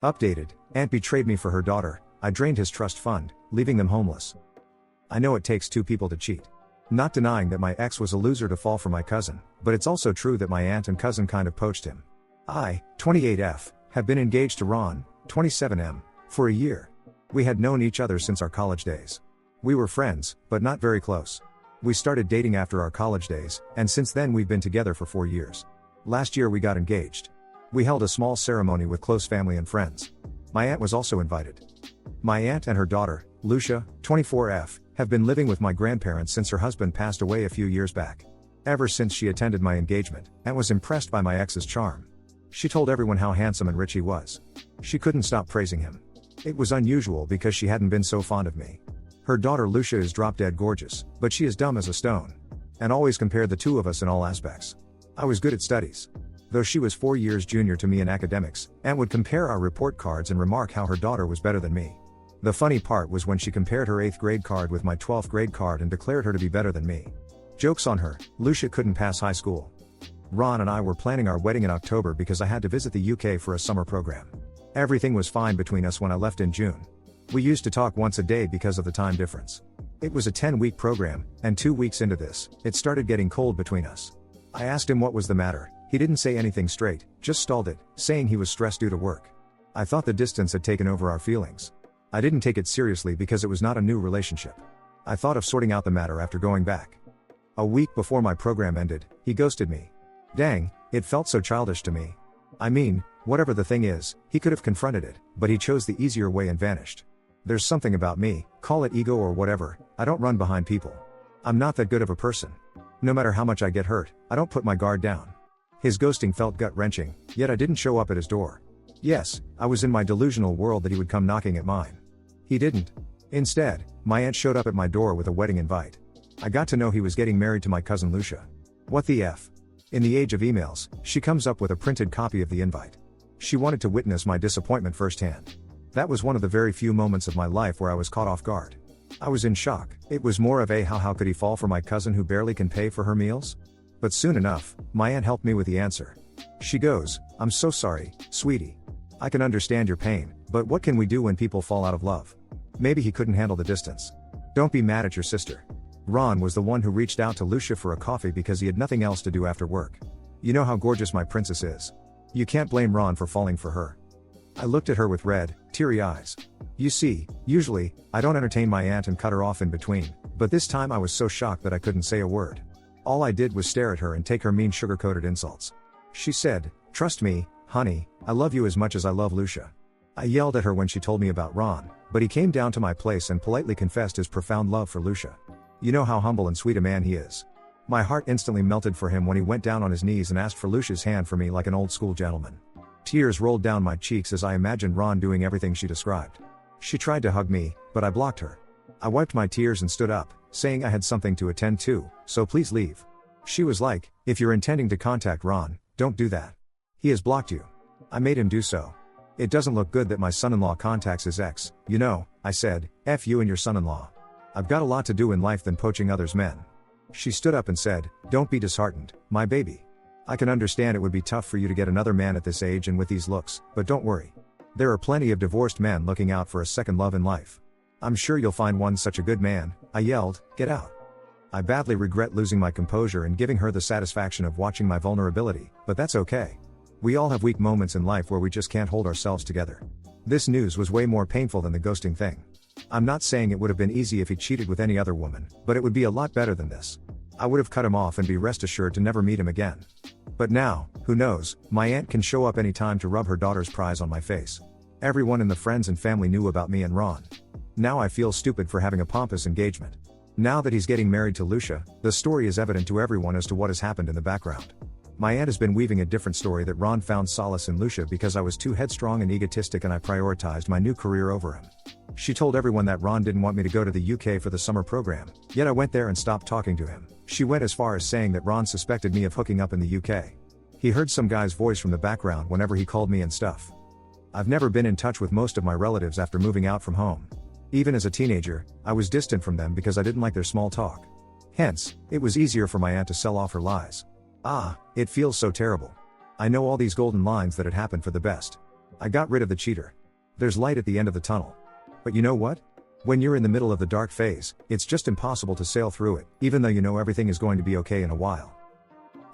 Updated, aunt betrayed me for her daughter. I drained his trust fund, leaving them homeless. I know it takes two people to cheat. Not denying that my ex was a loser to fall for my cousin, but it's also true that my aunt and cousin kind of poached him. I, 28F, have been engaged to Ron, 27M, for a year. We had known each other since our college days. We were friends, but not very close. We started dating after our college days, and since then we've been together for 4 years. Last year we got engaged. We held a small ceremony with close family and friends. My aunt was also invited. My aunt and her daughter, Lucia, 24F, have been living with my grandparents since her husband passed away a few years back. Ever since she attended my engagement, Aunt was impressed by my ex's charm. She told everyone how handsome and rich he was. She couldn't stop praising him. It was unusual because she hadn't been so fond of me. Her daughter Lucia is drop-dead gorgeous, but she is dumb as a stone. And always compared the two of us in all aspects. I was good at studies. Though she was 4 years junior to me in academics, Aunt would compare our report cards and remark how her daughter was better than me. The funny part was when she compared her 8th grade card with my 12th grade card and declared her to be better than me. Joke's on her, Lucia couldn't pass high school. Ron and I were planning our wedding in October because I had to visit the UK for a summer program. Everything was fine between us when I left in June. We used to talk once a day because of the time difference. It was a 10-week program, and 2 weeks into this, it started getting cold between us. I asked him what was the matter. He didn't say anything straight, just stalled it, saying he was stressed due to work. I thought the distance had taken over our feelings. I didn't take it seriously because it was not a new relationship. I thought of sorting out the matter after going back. A week before my program ended, he ghosted me. Dang, it felt so childish to me. I mean, whatever the thing is, he could have confronted it, but he chose the easier way and vanished. There's something about me, call it ego or whatever, I don't run behind people. I'm not that good of a person. No matter how much I get hurt, I don't put my guard down. His ghosting felt gut-wrenching, yet I didn't show up at his door. Yes, I was in my delusional world that he would come knocking at mine. He didn't. Instead, my aunt showed up at my door with a wedding invite. I got to know he was getting married to my cousin Lucia. What the F? In the age of emails, she comes up with a printed copy of the invite. She wanted to witness my disappointment firsthand. That was one of the very few moments of my life where I was caught off guard. I was in shock. It was more of a how could he fall for my cousin who barely can pay for her meals? But soon enough, my aunt helped me with the answer. She goes, I'm so sorry, sweetie. I can understand your pain, but what can we do when people fall out of love? Maybe he couldn't handle the distance. Don't be mad at your sister. Ron was the one who reached out to Lucia for a coffee because he had nothing else to do after work. You know how gorgeous my princess is. You can't blame Ron for falling for her. I looked at her with red, teary eyes. You see, usually, I don't entertain my aunt and cut her off in between, but this time I was so shocked that I couldn't say a word. All I did was stare at her and take her mean sugar-coated insults. She said, trust me, honey, I love you as much as I love Lucia. I yelled at her when she told me about Ron, but he came down to my place and politely confessed his profound love for Lucia. You know how humble and sweet a man he is. My heart instantly melted for him when he went down on his knees and asked for Lucia's hand for me like an old school gentleman. Tears rolled down my cheeks as I imagined Ron doing everything she described. She tried to hug me, but I blocked her. I wiped my tears and stood up, saying I had something to attend to, so please leave. She was like, if you're intending to contact Ron, don't do that. He has blocked you. I made him do so. It doesn't look good that my son-in-law contacts his ex, you know, I said, F you and your son-in-law. I've got a lot to do in life than poaching others' men. She stood up and said, don't be disheartened, my baby. I can understand it would be tough for you to get another man at this age and with these looks, but don't worry. There are plenty of divorced men looking out for a second love in life. I'm sure you'll find one such a good man. I yelled, get out. I badly regret losing my composure and giving her the satisfaction of watching my vulnerability, but that's okay. We all have weak moments in life where we just can't hold ourselves together. This news was way more painful than the ghosting thing. I'm not saying it would have been easy if he cheated with any other woman, but it would be a lot better than this. I would have cut him off and be rest assured to never meet him again. But now, who knows, my aunt can show up anytime to rub her daughter's prize on my face. Everyone in the friends and family knew about me and Ron. Now I feel stupid for having a pompous engagement. Now that he's getting married to Lucia, the story is evident to everyone as to what has happened in the background. My aunt has been weaving a different story that Ron found solace in Lucia because I was too headstrong and egotistic and I prioritized my new career over him. She told everyone that Ron didn't want me to go to the UK for the summer program, yet I went there and stopped talking to him. She went as far as saying that Ron suspected me of hooking up in the UK. He heard some guy's voice from the background whenever he called me and stuff. I've never been in touch with most of my relatives after moving out from home. Even as a teenager, I was distant from them because I didn't like their small talk. Hence, it was easier for my aunt to sell off her lies. Ah, it feels so terrible. I know all these golden lines that had happened for the best. I got rid of the cheater. There's light at the end of the tunnel. But you know what? When you're in the middle of the dark phase, it's just impossible to sail through it, even though you know everything is going to be okay in a while.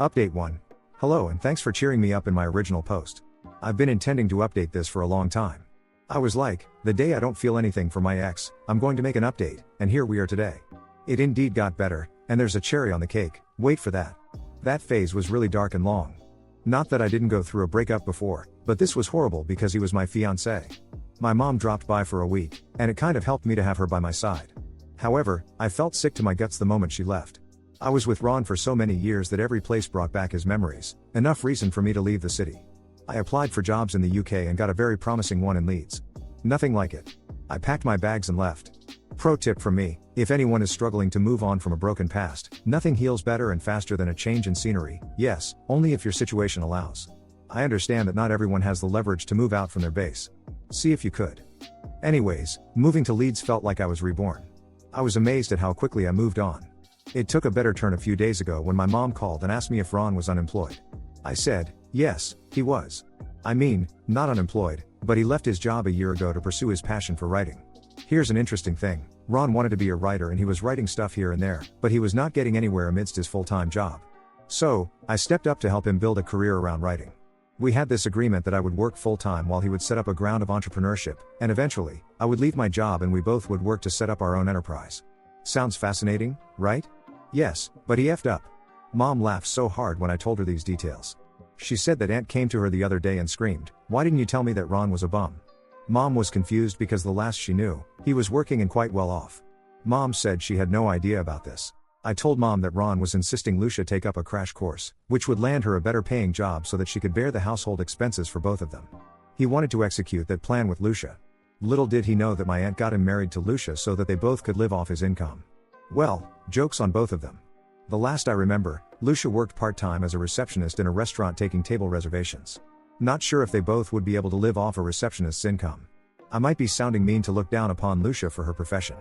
Update 1. Hello and thanks for cheering me up in my original post. I've been intending to update this for a long time. I was like, the day I don't feel anything for my ex, I'm going to make an update, and here we are today. It indeed got better, and there's a cherry on the cake, wait for that. That phase was really dark and long. Not that I didn't go through a breakup before, but this was horrible because he was my fiancé. My mom dropped by for a week, and it kind of helped me to have her by my side. However, I felt sick to my guts the moment she left. I was with Ron for so many years that every place brought back his memories, enough reason for me to leave the city. I applied for jobs in the UK and got a very promising one in Leeds. Nothing like it. I packed my bags and left. Pro tip from me, if anyone is struggling to move on from a broken past, nothing heals better and faster than a change in scenery, yes, only if your situation allows. I understand that not everyone has the leverage to move out from their base. See if you could. Anyways, moving to Leeds felt like I was reborn. I was amazed at how quickly I moved on. It took a better turn a few days ago when my mom called and asked me if Ron was unemployed. I said, yes, he was. I mean, not unemployed, but he left his job a year ago to pursue his passion for writing. Here's an interesting thing, Ron wanted to be a writer and he was writing stuff here and there, but he was not getting anywhere amidst his full-time job. So, I stepped up to help him build a career around writing. We had this agreement that I would work full-time while he would set up a ground of entrepreneurship, and eventually, I would leave my job and we both would work to set up our own enterprise. Sounds fascinating, right? Yes, but he effed up. Mom laughed so hard when I told her these details. She said that Aunt came to her the other day and screamed, "Why didn't you tell me that Ron was a bum?" Mom was confused because the last she knew, he was working and quite well off. Mom said she had no idea about this. I told Mom that Ron was insisting Lucia take up a crash course, which would land her a better paying job so that she could bear the household expenses for both of them. He wanted to execute that plan with Lucia. Little did he know that my aunt got him married to Lucia so that they both could live off his income. Well, jokes on both of them. The last I remember, Lucia worked part-time as a receptionist in a restaurant taking table reservations. Not sure if they both would be able to live off a receptionist's income. I might be sounding mean to look down upon Lucia for her profession.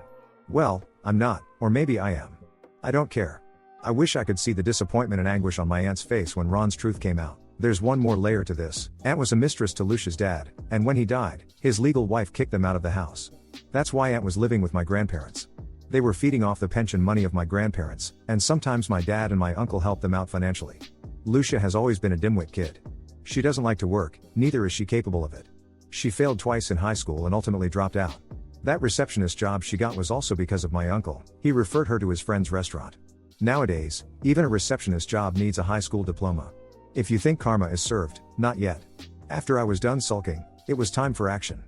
Well, I'm not, or maybe I am. I don't care. I wish I could see the disappointment and anguish on my aunt's face when Ron's truth came out. There's one more layer to this. Aunt was a mistress to Lucia's dad, and when he died, his legal wife kicked them out of the house. That's why Aunt was living with my grandparents. They were feeding off the pension money of my grandparents, and sometimes my dad and my uncle helped them out financially. Lucia has always been a dimwit kid. She doesn't like to work, neither is she capable of it. She failed twice in high school and ultimately dropped out. That receptionist job she got was also because of my uncle. He referred her to his friend's restaurant. Nowadays, even a receptionist job needs a high school diploma. If you think karma is served, not yet. After I was done sulking, it was time for action.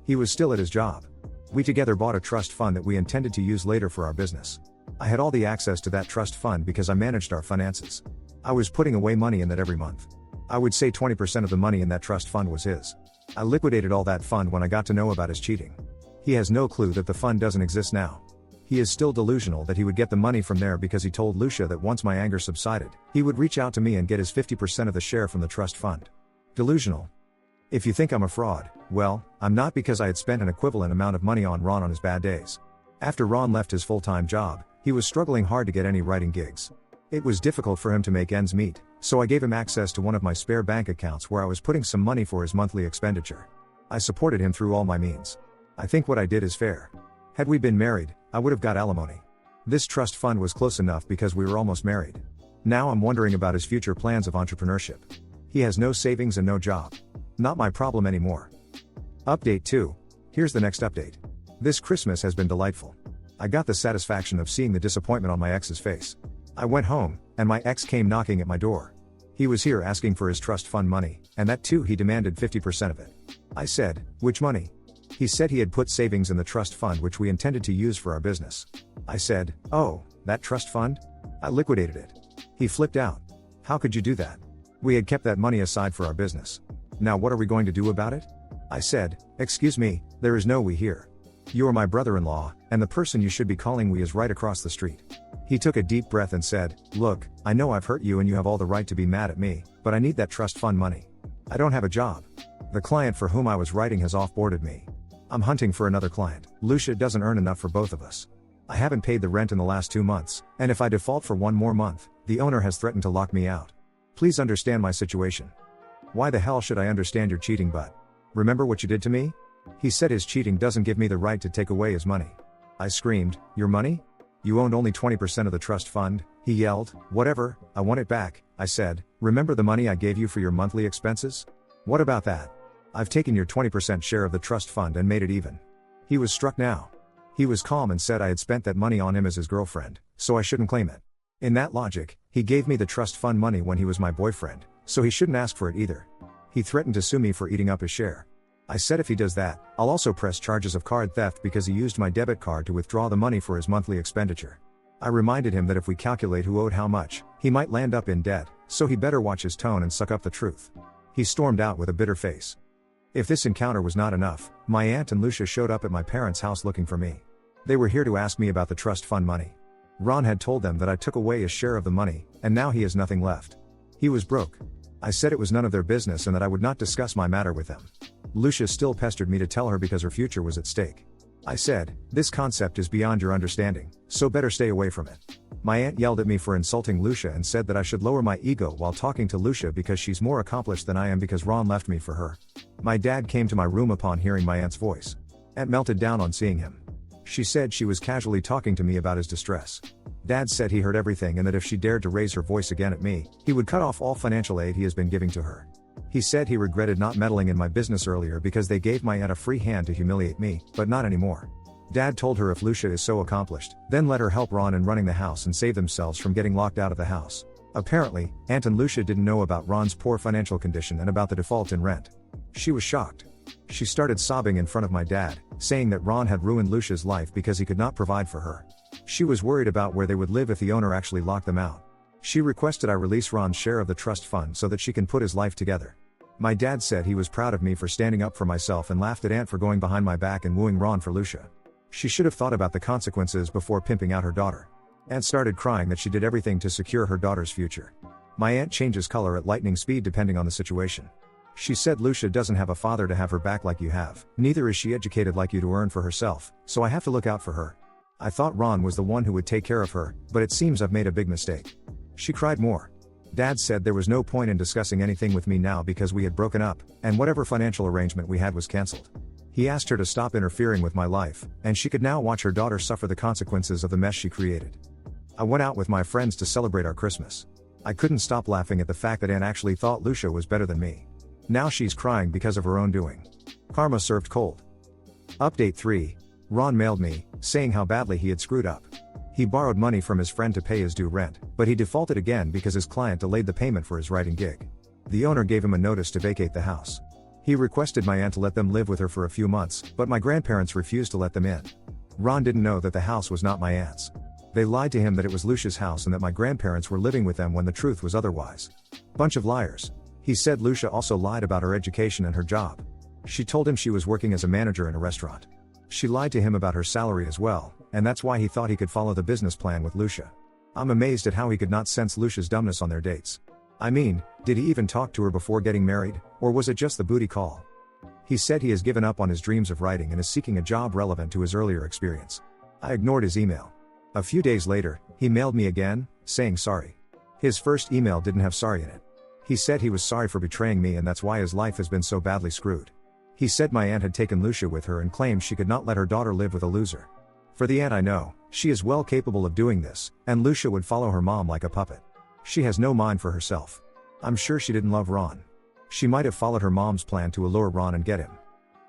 He was still at his job. We together bought a trust fund that we intended to use later for our business. I had all the access to that trust fund because I managed our finances. I was putting away money in that every month. I would say 20% of the money in that trust fund was his. I liquidated all that fund when I got to know about his cheating. He has no clue that the fund doesn't exist now. He is still delusional that he would get the money from there because he told Lucia that once my anger subsided, he would reach out to me and get his 50% of the share from the trust fund. Delusional. If you think I'm a fraud, well, I'm not, because I had spent an equivalent amount of money on Ron on his bad days. After Ron left his full-time job, he was struggling hard to get any writing gigs. It was difficult for him to make ends meet, so I gave him access to one of my spare bank accounts where I was putting some money for his monthly expenditure. I supported him through all my means. I think what I did is fair. Had we been married, I would have got alimony. This trust fund was close enough because we were almost married. Now I'm wondering about his future plans of entrepreneurship. He has no savings and no job. Not my problem anymore. Update 2. Here's the next update. This Christmas has been delightful. I got the satisfaction of seeing the disappointment on my ex's face. I went home, and my ex came knocking at my door. He was here asking for his trust fund money, and that too he demanded 50% of it. I said, which money? He said he had put savings in the trust fund which we intended to use for our business. I said, oh, that trust fund? I liquidated it. He flipped out. How could you do that? We had kept that money aside for our business. Now what are we going to do about it? I said, excuse me, there is no we here. You are my brother-in-law, and the person you should be calling we is right across the street. He took a deep breath and said, look, I know I've hurt you and you have all the right to be mad at me, but I need that trust fund money. I don't have a job. The client for whom I was writing has off-boarded me. I'm hunting for another client. Lucia doesn't earn enough for both of us. I haven't paid the rent in the last 2 months, and if I default for one more month, the owner has threatened to lock me out. Please understand my situation. Why the hell should I understand your cheating butt? Remember what you did to me? He said his cheating doesn't give me the right to take away his money. I screamed, your money? You owned only 20% of the trust fund, he yelled. Whatever, I want it back, I said. Remember the money I gave you for your monthly expenses? What about that? I've taken your 20% share of the trust fund and made it even. He was struck now. He was calm and said I had spent that money on him as his girlfriend, so I shouldn't claim it. In that logic, he gave me the trust fund money when he was my boyfriend, so he shouldn't ask for it either. He threatened to sue me for eating up his share. I said if he does that, I'll also press charges of card theft because he used my debit card to withdraw the money for his monthly expenditure. I reminded him that if we calculate who owed how much, he might land up in debt, so he better watch his tone and suck up the truth. He stormed out with a bitter face. If this encounter was not enough, my aunt and Lucia showed up at my parents' house looking for me. They were here to ask me about the trust fund money. Ron had told them that I took away his share of the money, and now he has nothing left. He was broke. I said it was none of their business and that I would not discuss my matter with them. Lucia still pestered me to tell her because her future was at stake. I said, this concept is beyond your understanding, so better stay away from it. My aunt yelled at me for insulting Lucia and said that I should lower my ego while talking to Lucia because she's more accomplished than I am because Ron left me for her. My dad came to my room upon hearing my aunt's voice. Aunt melted down on seeing him. She said she was casually talking to me about his distress. Dad said he heard everything and that if she dared to raise her voice again at me, he would cut off all financial aid he has been giving to her. He said he regretted not meddling in my business earlier because they gave my aunt a free hand to humiliate me, but not anymore. Dad told her if Lucia is so accomplished, then let her help Ron in running the house and save themselves from getting locked out of the house. Apparently, Aunt and Lucia didn't know about Ron's poor financial condition and about the default in rent. She was shocked. She started sobbing in front of my dad, saying that Ron had ruined Lucia's life because he could not provide for her. She was worried about where they would live if the owner actually locked them out. She requested I release Ron's share of the trust fund so that she can put his life together. My dad said he was proud of me for standing up for myself and laughed at Aunt for going behind my back and wooing Ron for Lucia. She should have thought about the consequences before pimping out her daughter. Aunt started crying that she did everything to secure her daughter's future. My aunt changes color at lightning speed depending on the situation. She said Lucia doesn't have a father to have her back like you have, neither is she educated like you to earn for herself, so I have to look out for her. I thought Ron was the one who would take care of her, but it seems I've made a big mistake. She cried more. Dad said there was no point in discussing anything with me now because we had broken up, and whatever financial arrangement we had was cancelled. He asked her to stop interfering with my life, and she could now watch her daughter suffer the consequences of the mess she created. I went out with my friends to celebrate our Christmas. I couldn't stop laughing at the fact that Aunt actually thought Lucia was better than me. Now she's crying because of her own doing. Karma served cold. Update 3. Ron mailed me, saying how badly he had screwed up. He borrowed money from his friend to pay his due rent, but he defaulted again because his client delayed the payment for his writing gig. The owner gave him a notice to vacate the house. He requested my aunt to let them live with her for a few months, but my grandparents refused to let them in. Ron didn't know that the house was not my aunt's. They lied to him that it was Lucia's house and that my grandparents were living with them when the truth was otherwise. Bunch of liars. He said Lucia also lied about her education and her job. She told him she was working as a manager in a restaurant. She lied to him about her salary as well, and that's why he thought he could follow the business plan with Lucia. I'm amazed at how he could not sense Lucia's dumbness on their dates. I mean, did he even talk to her before getting married, or was it just the booty call? He said he has given up on his dreams of writing and is seeking a job relevant to his earlier experience. I ignored his email. A few days later, he mailed me again, saying sorry. His first email didn't have sorry in it. He said he was sorry for betraying me and that's why his life has been so badly screwed. He said my aunt had taken Lucia with her and claimed she could not let her daughter live with a loser. For the aunt I know, she is well capable of doing this, and Lucia would follow her mom like a puppet. She has no mind for herself. I'm sure she didn't love Ron. She might have followed her mom's plan to allure Ron and get him.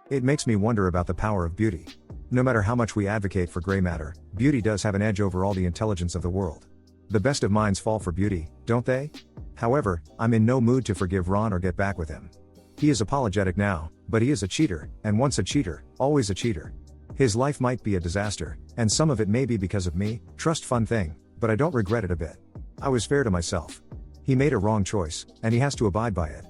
It makes me wonder about the power of beauty. No matter how much we advocate for gray matter, beauty does have an edge over all the intelligence of the world. The best of minds fall for beauty, don't they? However, I'm in no mood to forgive Ron or get back with him. He is apologetic now, but he is a cheater, and once a cheater, always a cheater. His life might be a disaster, and some of it may be because of me, trust fund thing, but I don't regret it a bit. I was fair to myself. He made a wrong choice, and he has to abide by it.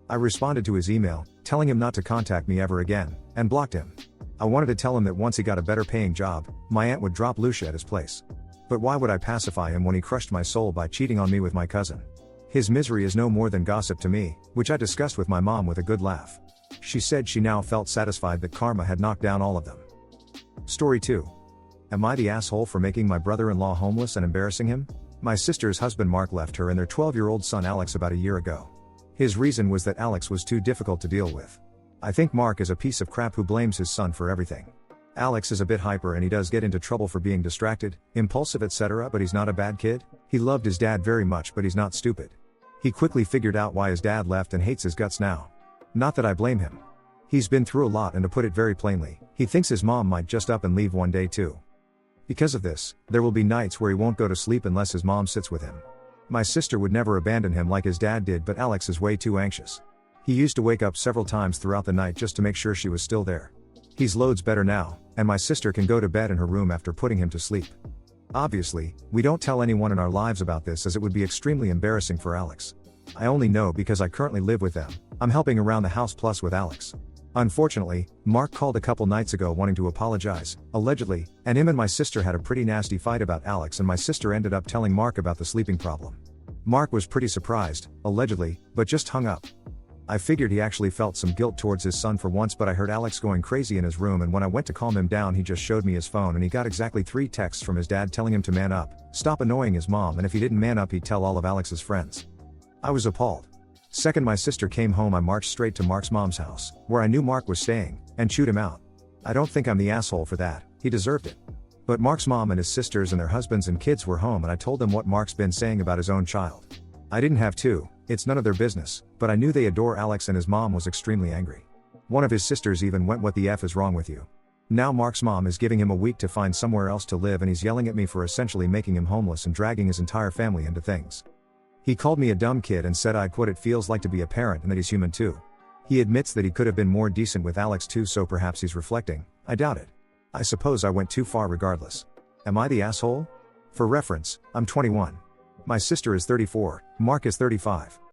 I responded to his email, telling him not to contact me ever again, and blocked him. I wanted to tell him that once he got a better paying job, my aunt would drop Lucia at his place. But why would I pacify him when he crushed my soul by cheating on me with my cousin? His misery is no more than gossip to me, which I discussed with my mom with a good laugh. She said she now felt satisfied that karma had knocked down all of them. Story 2. Am I the asshole for making my brother-in-law homeless and embarrassing him? My sister's husband Mark left her and their 12-year-old son Alex about a year ago. His reason was that Alex was too difficult to deal with. I think Mark is a piece of crap who blames his son for everything. Alex is a bit hyper and he does get into trouble for being distracted, impulsive etc., but he's not a bad kid. He loved his dad very much, but he's not stupid. He quickly figured out why his dad left and hates his guts now. Not that I blame him. He's been through a lot, and to put it very plainly, he thinks his mom might just up and leave one day too. Because of this, there will be nights where he won't go to sleep unless his mom sits with him. My sister would never abandon him like his dad did, but Alex is way too anxious. He used to wake up several times throughout the night just to make sure she was still there. He's loads better now, and my sister can go to bed in her room after putting him to sleep. Obviously, we don't tell anyone in our lives about this as it would be extremely embarrassing for Alex. I only know because I currently live with them. I'm helping around the house plus with Alex. Unfortunately, Mark called a couple nights ago wanting to apologize, allegedly, and him and my sister had a pretty nasty fight about Alex, and my sister ended up telling Mark about the sleeping problem. Mark was pretty surprised, allegedly, but just hung up. I figured he actually felt some guilt towards his son for once, but I heard Alex going crazy in his room, and when I went to calm him down he just showed me his phone and he got exactly 3 texts from his dad telling him to man up, stop annoying his mom, and if he didn't man up he'd tell all of Alex's friends. I was appalled. Second my sister came home, I marched straight to Mark's mom's house, where I knew Mark was staying, and chewed him out. I don't think I'm the asshole for that, he deserved it. But Mark's mom and his sisters and their husbands and kids were home, and I told them what Mark's been saying about his own child. I didn't have to, it's none of their business, but I knew they adore Alex, and his mom was extremely angry. One of his sisters even went, "What the F is wrong with you?" Now Mark's mom is giving him a week to find somewhere else to live, and he's yelling at me for essentially making him homeless and dragging his entire family into things. He called me a dumb kid and said I'd what it feels like to be a parent and that he's human too. He admits that he could have been more decent with Alex too, so perhaps he's reflecting. I doubt it. I suppose I went too far regardless. Am I the asshole? For reference, I'm 21. My sister is 34, Mark is 35.